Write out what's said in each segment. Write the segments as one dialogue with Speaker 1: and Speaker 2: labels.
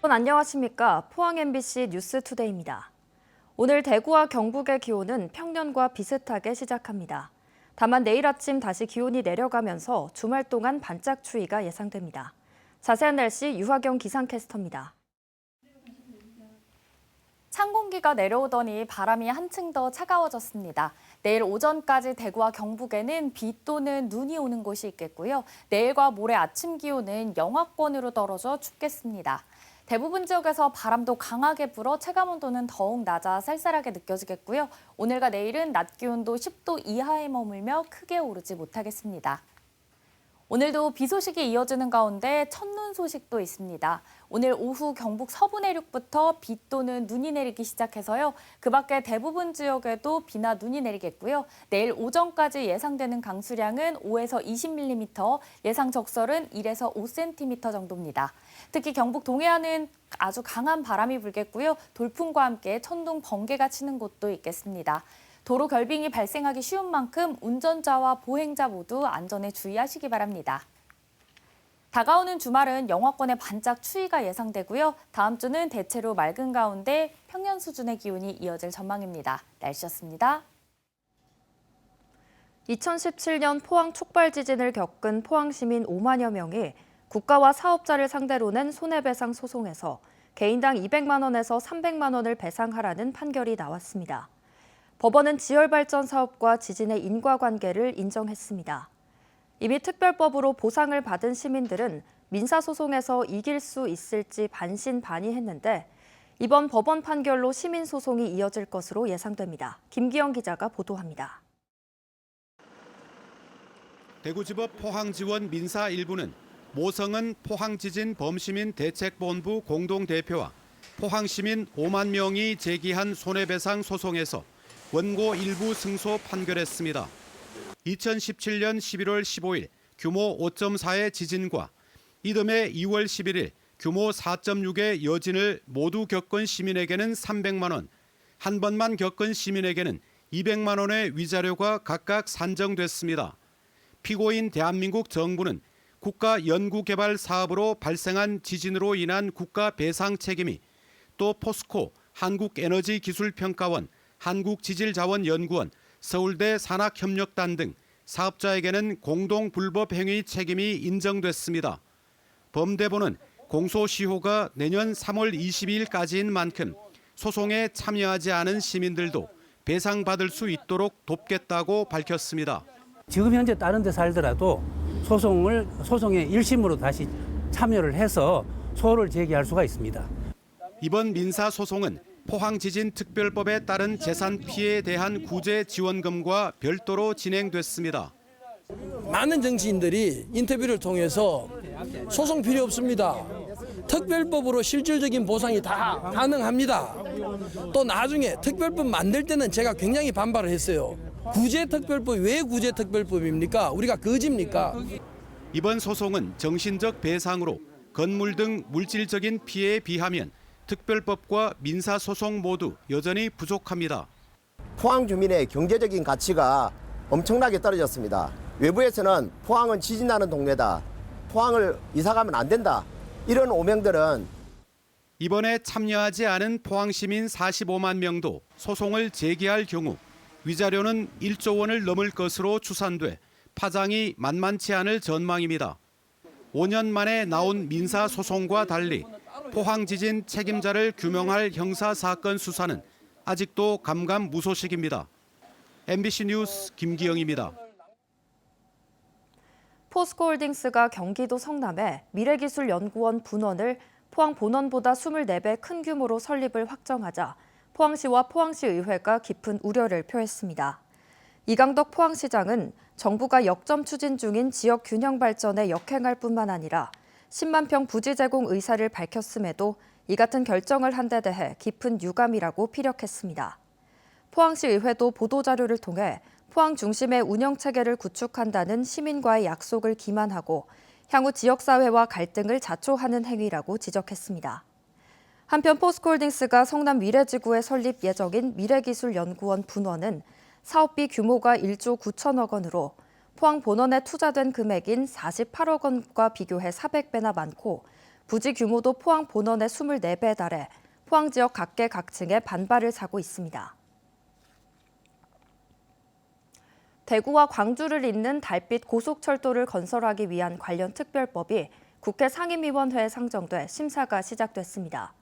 Speaker 1: 여러분 안녕하십니까? 포항 MBC 뉴스투데이입니다. 오늘 대구와 경북의 기온은 평년과 비슷하게 시작합니다. 다만 내일 아침 다시 기온이 내려가면서 주말 동안 반짝 추위가 예상됩니다. 자세한 날씨 유화경 기상캐스터입니다.
Speaker 2: 찬 공기가 내려오더니 바람이 한층 더 차가워졌습니다. 내일 오전까지 대구와 경북에는 비 또는 눈이 오는 곳이 있겠고요. 내일과 모레 아침 기온은 영하권으로 떨어져 춥겠습니다. 대부분 지역에서 바람도 강하게 불어 체감온도는 더욱 낮아 쌀쌀하게 느껴지겠고요. 오늘과 내일은 낮 기온도 10도 이하에 머물며 크게 오르지 못하겠습니다. 오늘도 비 소식이 이어지는 가운데 첫눈 소식도 있습니다. 오늘 오후 경북 서부 내륙부터 비 또는 눈이 내리기 시작해서요. 그 밖에 대부분 지역에도 비나 눈이 내리겠고요. 내일 오전까지 예상되는 강수량은 5에서 20mm, 예상 적설은 1에서 5cm 정도입니다. 특히 경북 동해안은 아주 강한 바람이 불겠고요. 돌풍과 함께 천둥, 번개가 치는 곳도 있겠습니다. 도로 결빙이 발생하기 쉬운 만큼 운전자와 보행자 모두 안전에 주의하시기 바랍니다. 다가오는 주말은 영하권의 반짝 추위가 예상되고요. 다음 주는 대체로 맑은 가운데 평년 수준의 기온이 이어질 전망입니다. 날씨였습니다.
Speaker 1: 2017년 포항 촉발 지진을 겪은 포항 시민 5만여 명이 국가와 사업자를 상대로 낸 손해배상 소송에서 개인당 200만 원에서 300만 원을 배상하라는 판결이 나왔습니다. 법원은 지열발전 사업과 지진의 인과관계를 인정했습니다. 이미 특별법으로 보상을 받은 시민들은 민사소송에서 이길 수 있을지 반신반의했는데 이번 법원 판결로 시민소송이 이어질 것으로 예상됩니다. 김기영 기자가 보도합니다.
Speaker 3: 대구지법 포항지원 민사 1부는 모성은 포항지진 범시민 대책본부 공동대표와 포항시민 5만 명이 제기한 손해배상 소송에서 원고 일부 승소 판결했습니다. 2017년 11월 15일 규모 5.4의 지진과 이듬해 2월 11일 규모 4.6의 여진을 모두 겪은 시민에게는 300만 원, 한 번만 겪은 시민에게는 200만 원의 위자료가 각각 산정됐습니다. 피고인 대한민국 정부는 국가연구개발 사업으로 발생한 지진으로 인한 국가 배상 책임이 또 포스코, 한국에너지기술평가원, 한국지질자원연구원, 서울대 산학협력단 등 사업자에게는 공동불법행위 책임이 인정됐습니다. 범대본은 공소시효가 내년 3월 22일까지인 만큼 소송에 참여하지 않은 시민들도 배상받을 수 있도록 돕겠다고 밝혔습니다.
Speaker 4: 지금 현재 다른 데 살더라도 소송의 1심으로 다시 참여를 해서 소를 제기할 수가 있습니다.
Speaker 3: 이번 민사소송은 포항지진특별법에 따른 재산 피해에 대한 구제 지원금과 별도로 진행됐습니다.
Speaker 5: 많은 정치인들이 인터뷰를 통해서 소송 필요 없습니다. 특별법으로 실질적인 보상이 다 가능합니다. 또 나중에 특별법 만들 때는 제가 굉장히 반발을 했어요. 구제특별법 왜 구제특별법입니까? 우리가 거지입니까?
Speaker 3: 이번 소송은 정신적 배상으로 건물 등 물질적인 피해에 비하면 특별법과 민사소송 모두 여전히 부족합니다.
Speaker 6: 포항 주민의 경제적인 가치가 엄청나게 떨어졌습니다. 외부에서는 포항은 지진나는 동네다. 포항을 이사가면 안 된다. 이런 오명들은
Speaker 3: 이번에 참여하지 않은 포항시민 45만 명도 소송을 제기할 경우 위자료는 1조 원을 넘을 것으로 추산돼 파장이 만만치 않을 전망입니다. 5년 만에 나온 민사소송과 달리 포항지진 책임자를 규명할 형사사건 수사는 아직도 감감무소식입니다. MBC 뉴스 김기영입니다.
Speaker 1: 포스코홀딩스가 경기도 성남에 미래기술연구원 분원을 포항 본원보다 24배 큰 규모로 설립을 확정하자 포항시와 포항시의회가 깊은 우려를 표했습니다. 이강덕 포항시장은 정부가 역점 추진 중인 지역 균형 발전에 역행할 뿐만 아니라 10만 평 부지 제공 의사를 밝혔음에도 이 같은 결정을 한 데 대해 깊은 유감이라고 피력했습니다. 포항시의회도 보도자료를 통해 포항 중심의 운영체계를 구축한다는 시민과의 약속을 기만하고 향후 지역사회와 갈등을 자초하는 행위라고 지적했습니다. 한편 포스코홀딩스가 성남 미래지구에 설립 예정인 미래기술연구원 분원은 사업비 규모가 1조 9천억 원으로 포항 본원에 투자된 금액인 48억 원과 비교해 400배나 많고 부지 규모도 포항 본원의 24배에 달해 포항 지역 각계각층의 반발을 사고 있습니다. 대구와 광주를 잇는 달빛 고속철도를 건설하기 위한 관련 특별법이 국회 상임위원회에 상정돼 심사가 시작됐습니다.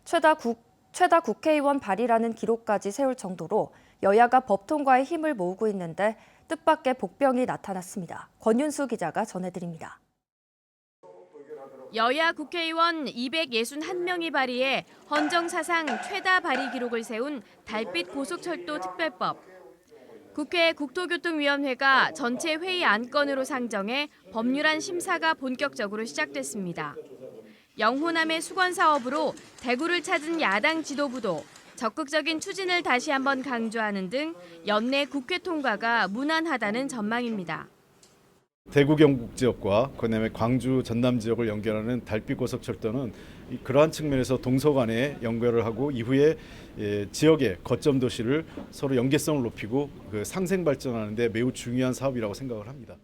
Speaker 1: 최다 국회의원 발의라는 기록까지 세울 정도로 여야가 법 통과에 힘을 모으고 있는데 뜻밖의 복병이 나타났습니다. 권윤수 기자가 전해드립니다.
Speaker 7: 여야 국회의원 261명이 발의해 헌정사상 최다 발의 기록을 세운 달빛 고속철도 특별법. 국회 국토교통위원회가 전체 회의 안건으로 상정해 법률안 심사가 본격적으로 시작됐습니다. 영호남의 수건 사업으로 대구를 찾은 야당 지도부도 적극적인 추진을 다시 한번 강조하는 등 연내 국회 통과가 무난하다는 전망입니다.
Speaker 8: 대구 경북 지역과 그다음에 광주 전남 지역을 연결하는 달빛 고속철도는 그러한 측면에서 동서간에 연결을 하고 이후에 지역의 거점 도시를 서로 연계성을 높이고 상생 발전하는 데 매우 중요한 사업이라고 생각을 합니다.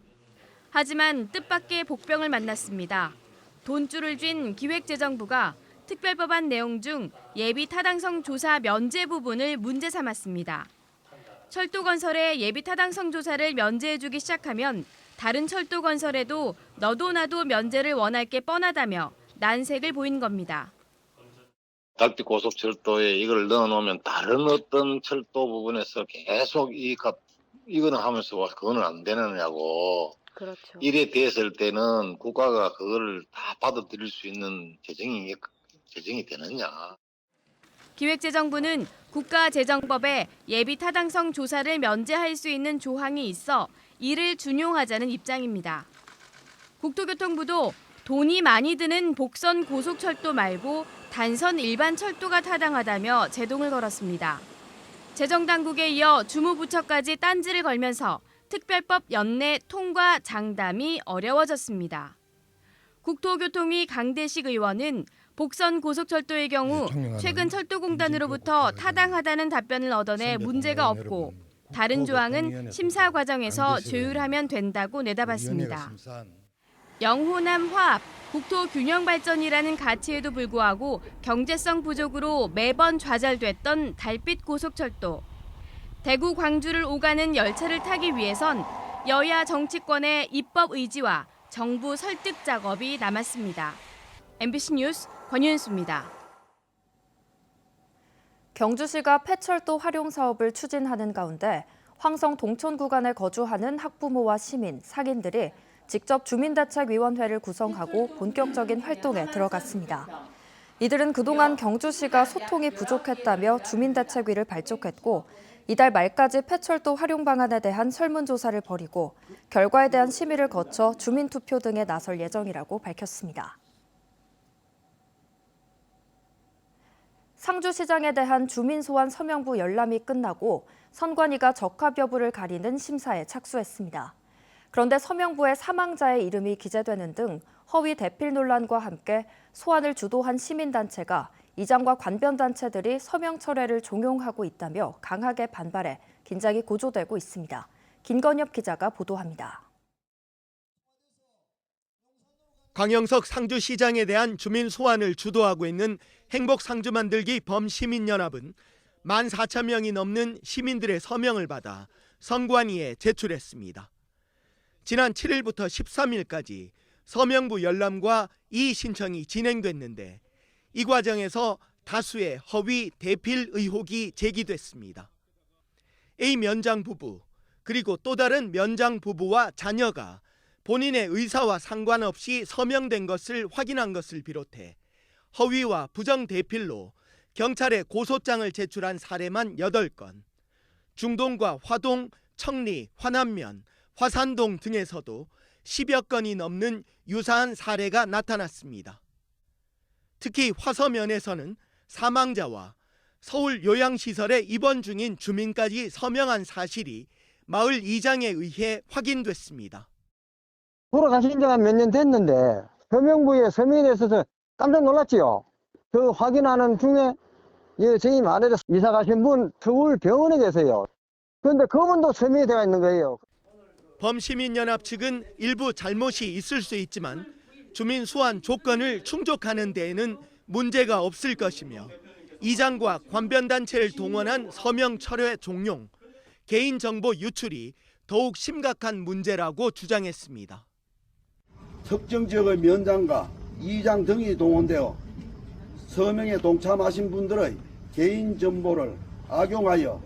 Speaker 7: 하지만 뜻밖의 복병을 만났습니다. 돈줄을 쥔 기획재정부가 특별법안 내용 중 예비 타당성 조사 면제 부분을 문제 삼았습니다. 철도 건설의 예비 타당성 조사를 면제해주기 시작하면 다른 철도 건설에도 너도 나도 면제를 원할 게 뻔하다며 난색을 보인 겁니다.
Speaker 9: 달빛 고속철도에 이걸 넣어놓으면 다른 어떤 철도 부분에서 계속 이거는 하면서 그거는 안 되느냐고.
Speaker 7: 그렇죠.
Speaker 9: 이래 됐을 때는 국가가 그걸 다 받아들일 수 있는 재정이 되느냐.
Speaker 7: 기획재정부는 국가재정법에 예비 타당성 조사를 면제할 수 있는 조항이 있어 이를 준용하자는 입장입니다. 국토교통부도 돈이 많이 드는 복선 고속철도 말고 단선 일반 철도가 타당하다며 제동을 걸었습니다. 재정당국에 이어 주무부처까지 딴지를 걸면서 특별법 연내 통과 장담이 어려워졌습니다. 국토교통위 강대식 의원은 복선 고속철도의 경우 최근 철도공단으로부터 타당하다는 답변을 얻어내 문제가 없고 다른 조항은 심사 과정에서 조율하면 된다고 내다봤습니다. 영호남 화합, 국토균형발전이라는 가치에도 불구하고 경제성 부족으로 매번 좌절됐던 달빛 고속철도. 대구 광주를 오가는 열차를 타기 위해선 여야 정치권의 입법 의지와 정부 설득 작업이 남았습니다. MBC 뉴스 권윤수입니다.
Speaker 1: 경주시가 폐철도 활용 사업을 추진하는 가운데 황성 동촌 구간에 거주하는 학부모와 시민, 상인들이 직접 주민대책위원회를 구성하고 본격적인 활동에 들어갔습니다. 이들은 그동안 경주시가 소통이 부족했다며 주민대책위를 발족했고 이달 말까지 폐철도 활용 방안에 대한 설문조사를 벌이고 결과에 대한 심의를 거쳐 주민투표 등에 나설 예정이라고 밝혔습니다. 상주시장에 대한 주민소환 서명부 열람이 끝나고 선관위가 적합 여부를 가리는 심사에 착수했습니다. 그런데 서명부에 사망자의 이름이 기재되는 등 허위 대필 논란과 함께 소환을 주도한 시민단체가 이장과 관변단체들이 서명 철회를 종용하고 있다며 강하게 반발해 긴장이 고조되고 있습니다. 김건엽 기자가 보도합니다.
Speaker 10: 강영석 상주시장에 대한 주민 소환을 주도하고 있는 행복상주 만들기 범시민연합은 14,000명이 넘는 시민들의 서명을 받아 선관위에 제출했습니다. 지난 7일부터 13일까지 서명부 열람과 이의 신청이 진행됐는데 이 과정에서 다수의 허위 대필 의혹이 제기됐습니다. A 면장 부부 그리고 또 다른 면장 부부와 자녀가 본인의 의사와 상관없이 서명된 것을 확인한 것을 비롯해 허위와 부정 대필로 경찰에 고소장을 제출한 사례만 8건, 중동과 화동, 청리, 화남면, 화산동 등에서도 10여 건이 넘는 유사한 사례가 나타났습니다. 특히 화서면에서는 사망자와 서울 요양시설에 입원 중인 주민까지 서명한 사실이 마을 이장에 의해 확인됐습니다.
Speaker 11: 돌아가신 지가 몇 년 됐는데 서명부에 서명에 있어서 깜짝 놀랐지요. 그 확인하는 중에 선생님 아래로 이사 가신 분 서울 병원에 계세요. 그런데 그분도 서명이 되어 있는 거예요.
Speaker 10: 범시민연합 측은 일부 잘못이 있을 수 있지만 주민 소환 조건을 충족하는 데에는 문제가 없을 것이며 이장과 관변단체를 동원한 서명 철회 종용, 개인정보 유출이 더욱 심각한 문제라고 주장했습니다.
Speaker 12: 특정 지역의 면장과 이장 등이 동원되어 서명에 동참하신 분들의 개인정보를 악용하여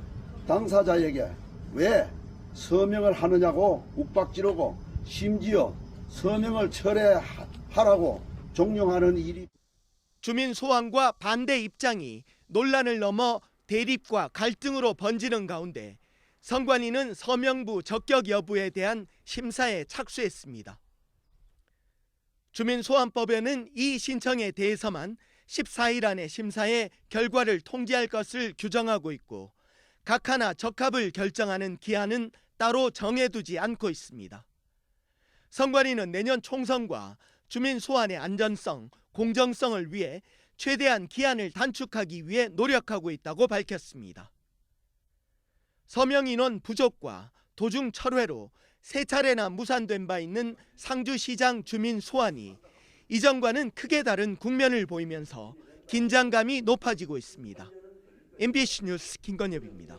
Speaker 12: 당사자에게 왜 서명을 하느냐고 욱박지르고 심지어 서명을 철회하라고 종용하는 일이
Speaker 10: 주민 소환과 반대 입장이 논란을 넘어 대립과 갈등으로 번지는 가운데 선관위는 서명부 적격 여부에 대한 심사에 착수했습니다. 주민소환법에는 이 신청에 대해서만 14일 안에 심사해 결과를 통지할 것을 규정하고 있고 각 하나 적합을 결정하는 기한은 따로 정해두지 않고 있습니다. 선관위는 내년 총선과 주민 소환의 안전성, 공정성을 위해 최대한 기한을 단축하기 위해 노력하고 있다고 밝혔습니다. 서명 인원 부족과 도중 철회로 3차례나 무산된 바 있는 상주시장 주민 소환이 이전과는 크게 다른 국면을 보이면서 긴장감이 높아지고 있습니다. MBC 뉴스 김건엽입니다.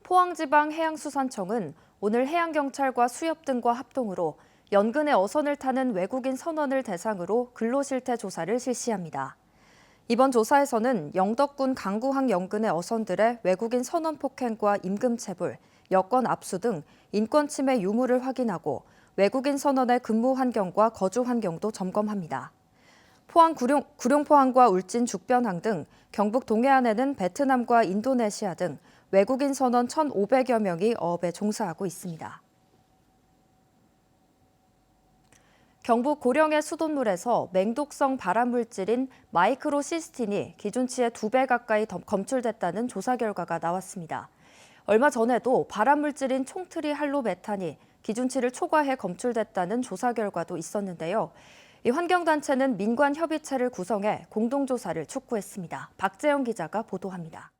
Speaker 1: 포항지방해양수산청은 오늘 해양경찰과 수협 등과 합동으로 연근의 어선을 타는 외국인 선원을 대상으로 근로실태 조사를 실시합니다. 이번 조사에서는 영덕군 강구항 연근의 어선들의 외국인 선원 폭행과 임금체불, 여권 압수 등 인권 침해 유무를 확인하고 외국인 선원의 근무 환경과 거주 환경도 점검합니다. 포항 구룡포항과 울진 죽변항 등 경북 동해안에는 베트남과 인도네시아 등 외국인 선원 1,500여 명이 어업에 종사하고 있습니다. 경북 고령의 수돗물에서 맹독성 발암물질인 마이크로시스틴이 기준치의 2배 가까이 검출됐다는 조사 결과가 나왔습니다. 얼마 전에도 발암물질인 총트리할로메탄이 기준치를 초과해 검출됐다는 조사 결과도 있었는데요. 이 환경단체는 민관협의체를 구성해 공동조사를 촉구했습니다. 박재영 기자가 보도합니다.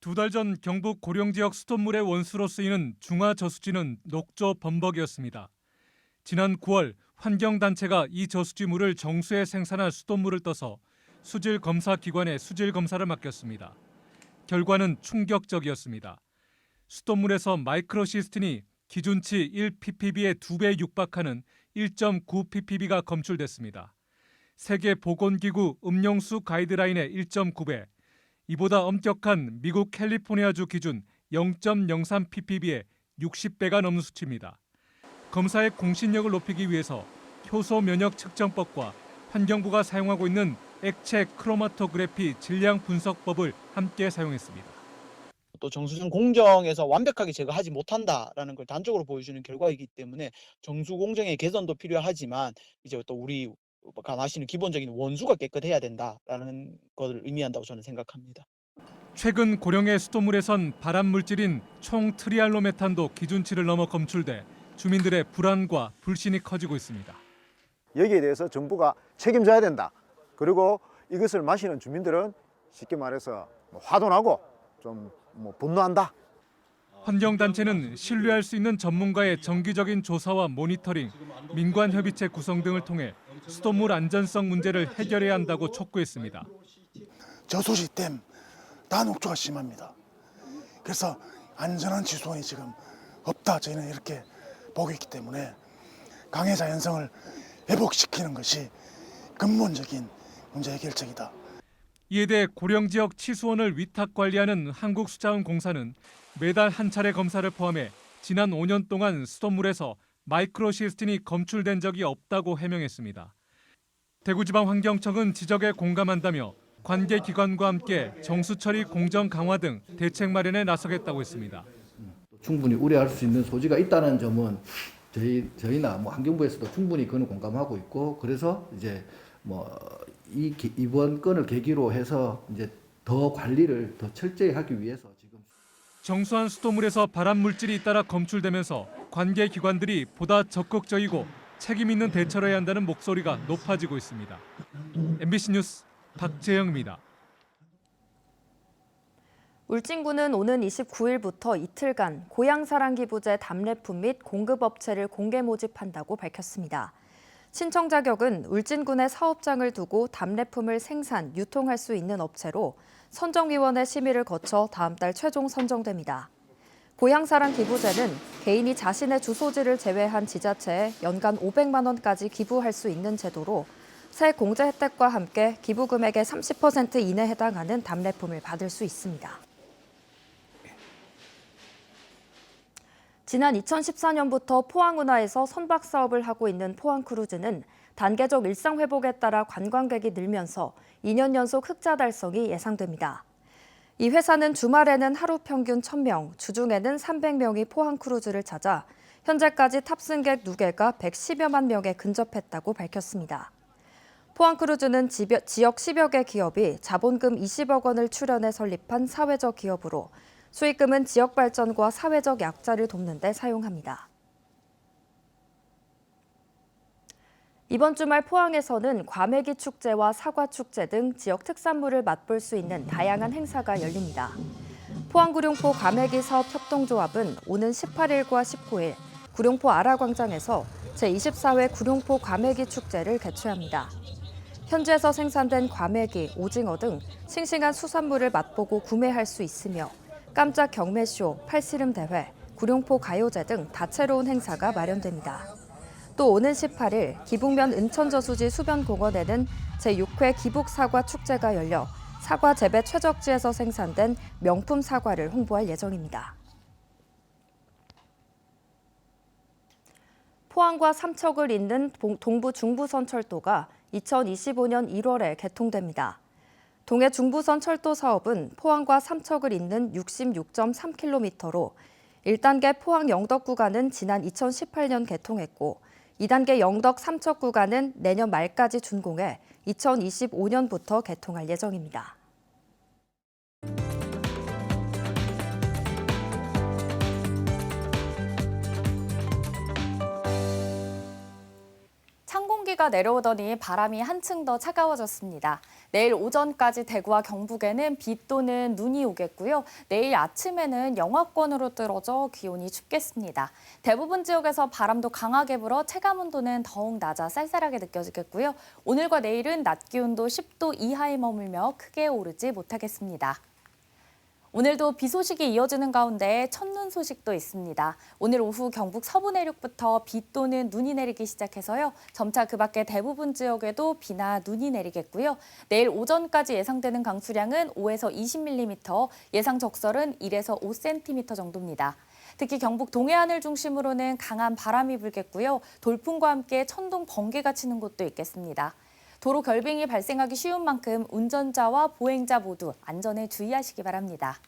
Speaker 13: 2달 전 경북 고령 지역 수돗물의 원수로 쓰이는 중화저수지는 녹조 범벅이었습니다. 지난 9월 환경단체가 이 저수지물을 정수해 생산한 수돗물을 떠서 수질검사기관에 수질검사를 맡겼습니다. 결과는 충격적이었습니다. 수돗물에서 마이크로시스틴이 기준치 1ppb에 2배 육박하는 1.9ppb가 검출됐습니다. 세계보건기구 음용수 가이드라인의 1.9배, 이보다 엄격한 미국 캘리포니아주 기준 0.03ppb의 60배가 넘는 수치입니다. 검사의 공신력을 높이기 위해서 효소 면역 측정법과 환경부가 사용하고 있는 액체 크로마토그래피 질량 분석법을 함께 사용했습니다.
Speaker 14: 또 정수전 공정에서 완벽하게 제거하지 못한다라는 걸 단적으로 보여주는 결과이기 때문에 정수 공정의 개선도 필요하지만 이제 또 우리가 마시는 기본적인 원수가 깨끗해야 된다라는 것을 의미한다고 저는 생각합니다.
Speaker 13: 최근 고령의 수돗물에선 발암물질인 총트리할로메탄도 기준치를 넘어 검출돼 주민들의 불안과 불신이 커지고 있습니다.
Speaker 15: 여기에 대해서 정부가 책임져야 된다. 그리고 이것을 마시는 주민들은 쉽게 말해서 화도 좀 분노한다.
Speaker 13: 환경단체는 신뢰할 수 있는 전문가의 정기적인 조사와 모니터링, 민관협의체 구성 등을 통해 수돗물 안전성 문제를 해결해야 한다고 촉구했습니다.
Speaker 16: 저수지댐 다 녹조가 심합니다. 그래서 안전한 지수원이 지금 없다 저희는 이렇게 보고 있기 때문에 강해 자연성을 회복시키는 것이 근본적인 문제 해결책이다.
Speaker 13: 이에 대해 고령 지역 치수원을 위탁 관리하는 한국수자원공사는 매달 한 차례 검사를 포함해 지난 5년 동안 수돗물에서 마이크로시스틴이 검출된 적이 없다고 해명했습니다. 대구지방환경청은 지적에 공감한다며 관계 기관과 함께 정수 처리 공정 강화 등 대책 마련에 나서겠다고 했습니다.
Speaker 17: 충분히 우려할 수 있는 소지가 있다는 점은 저희나 환경부에서도 충분히 그는 공감하고 있고 그래서 이제 이번 건을 계기로 해서 이제 더 관리를 더 철저히 하기 위해서 지금
Speaker 13: 정수한 수돗물에서 발암 물질이 잇따라 검출되면서 관계 기관들이 보다 적극적이고 책임 있는 대처를 해야 한다는 목소리가 높아지고 있습니다. MBC 뉴스 박재영입니다.
Speaker 1: 울진군은 오는 29일부터 이틀간 고향사랑기부제 답례품 및 공급업체를 공개 모집한다고 밝혔습니다. 신청 자격은 울진군의 사업장을 두고 답례품을 생산, 유통할 수 있는 업체로 선정위원회 심의를 거쳐 다음 달 최종 선정됩니다. 고향사랑기부제는 개인이 자신의 주소지를 제외한 지자체에 연간 500만 원까지 기부할 수 있는 제도로 새 공제 혜택과 함께 기부 금액의 30% 이내에 해당하는 답례품을 받을 수 있습니다. 지난 2014년부터 포항운하에서 선박 사업을 하고 있는 포항크루즈는 단계적 일상 회복에 따라 관광객이 늘면서 2년 연속 흑자 달성이 예상됩니다. 이 회사는 주말에는 하루 평균 1,000명, 주중에는 300명이 포항크루즈를 찾아 현재까지 탑승객 누계가 110여만 명에 근접했다고 밝혔습니다. 포항크루즈는 지역 10여 개 기업이 자본금 20억 원을 출연해 설립한 사회적 기업으로 수익금은 지역 발전과 사회적 약자를 돕는 데 사용합니다. 이번 주말 포항에서는 과메기 축제와 사과 축제 등 지역 특산물을 맛볼 수 있는 다양한 행사가 열립니다. 포항구룡포 과메기 사업협동조합은 오는 18일과 19일 구룡포 아라광장에서 제24회 구룡포 과메기 축제를 개최합니다. 현지에서 생산된 과메기, 오징어 등 싱싱한 수산물을 맛보고 구매할 수 있으며 깜짝 경매쇼, 팔씨름 대회, 구룡포 가요제 등 다채로운 행사가 마련됩니다. 또 오는 18일 기북면 은천저수지 수변공원에는 제6회 기북사과 축제가 열려 사과 재배 최적지에서 생산된 명품 사과를 홍보할 예정입니다. 포항과 삼척을 잇는 동부 중부선 철도가 2025년 1월에 개통됩니다. 동해 중부선 철도 사업은 포항과 삼척을 잇는 66.3km로 1단계 포항 영덕 구간은 지난 2018년 개통했고 2단계 영덕 삼척 구간은 내년 말까지 준공해 2025년부터 개통할 예정입니다.
Speaker 2: 찬 공기가 내려오더니 바람이 한층 더 차가워졌습니다. 내일 오전까지 대구와 경북에는 비 또는 눈이 오겠고요. 내일 아침에는 영하권으로 떨어져 기온이 춥겠습니다. 대부분 지역에서 바람도 강하게 불어 체감 온도는 더욱 낮아 쌀쌀하게 느껴지겠고요. 오늘과 내일은 낮 기온도 10도 이하에 머물며 크게 오르지 못하겠습니다. 오늘도 비 소식이 이어지는 가운데 첫눈 소식도 있습니다. 오늘 오후 경북 서부 내륙부터 비 또는 눈이 내리기 시작해서요. 점차 그 밖에 대부분 지역에도 비나 눈이 내리겠고요. 내일 오전까지 예상되는 강수량은 5에서 20mm, 예상 적설은 1에서 5cm 정도입니다. 특히 경북 동해안을 중심으로는 강한 바람이 불겠고요. 돌풍과 함께 천둥, 번개가 치는 곳도 있겠습니다. 도로 결빙이 발생하기 쉬운 만큼 운전자와 보행자 모두 안전에 주의하시기 바랍니다.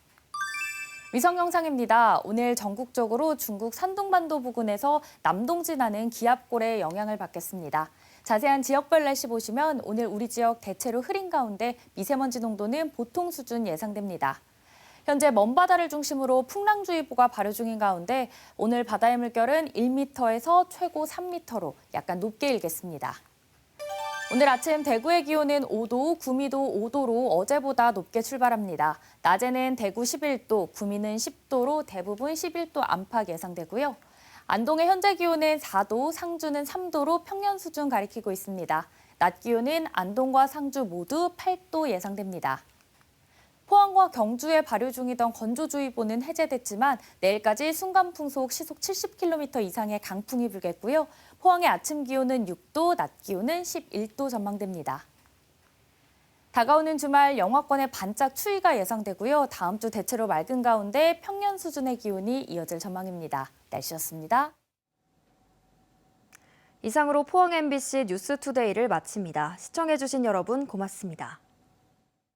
Speaker 2: 위성 영상입니다. 오늘 전국적으로 중국 산둥반도 부근에서 남동 지나는 기압골의 영향을 받겠습니다. 자세한 지역별 날씨 보시면 오늘 우리 지역 대체로 흐린 가운데 미세먼지 농도는 보통 수준 예상됩니다. 현재 먼바다를 중심으로 풍랑주의보가 발효 중인 가운데 오늘 바다의 물결은 1m에서 최고 3m로 약간 높게 일겠습니다. 오늘 아침 대구의 기온은 5도, 구미도 5도로 어제보다 높게 출발합니다. 낮에는 대구 11도, 구미는 10도로 대부분 11도 안팎 예상되고요. 안동의 현재 기온은 4도, 상주는 3도로 평년 수준 가리키고 있습니다. 낮 기온은 안동과 상주 모두 8도 예상됩니다. 포항과 경주에 발효 중이던 건조주의보는 해제됐지만 내일까지 순간풍속 시속 70km 이상의 강풍이 불겠고요. 포항의 아침 기온은 6도, 낮 기온은 11도 전망됩니다. 다가오는 주말 영하권의 반짝 추위가 예상되고요. 다음 주 대체로 맑은 가운데 평년 수준의 기온이 이어질 전망입니다. 날씨였습니다.
Speaker 1: 이상으로 포항 MBC 뉴스투데이를 마칩니다. 시청해주신 여러분 고맙습니다.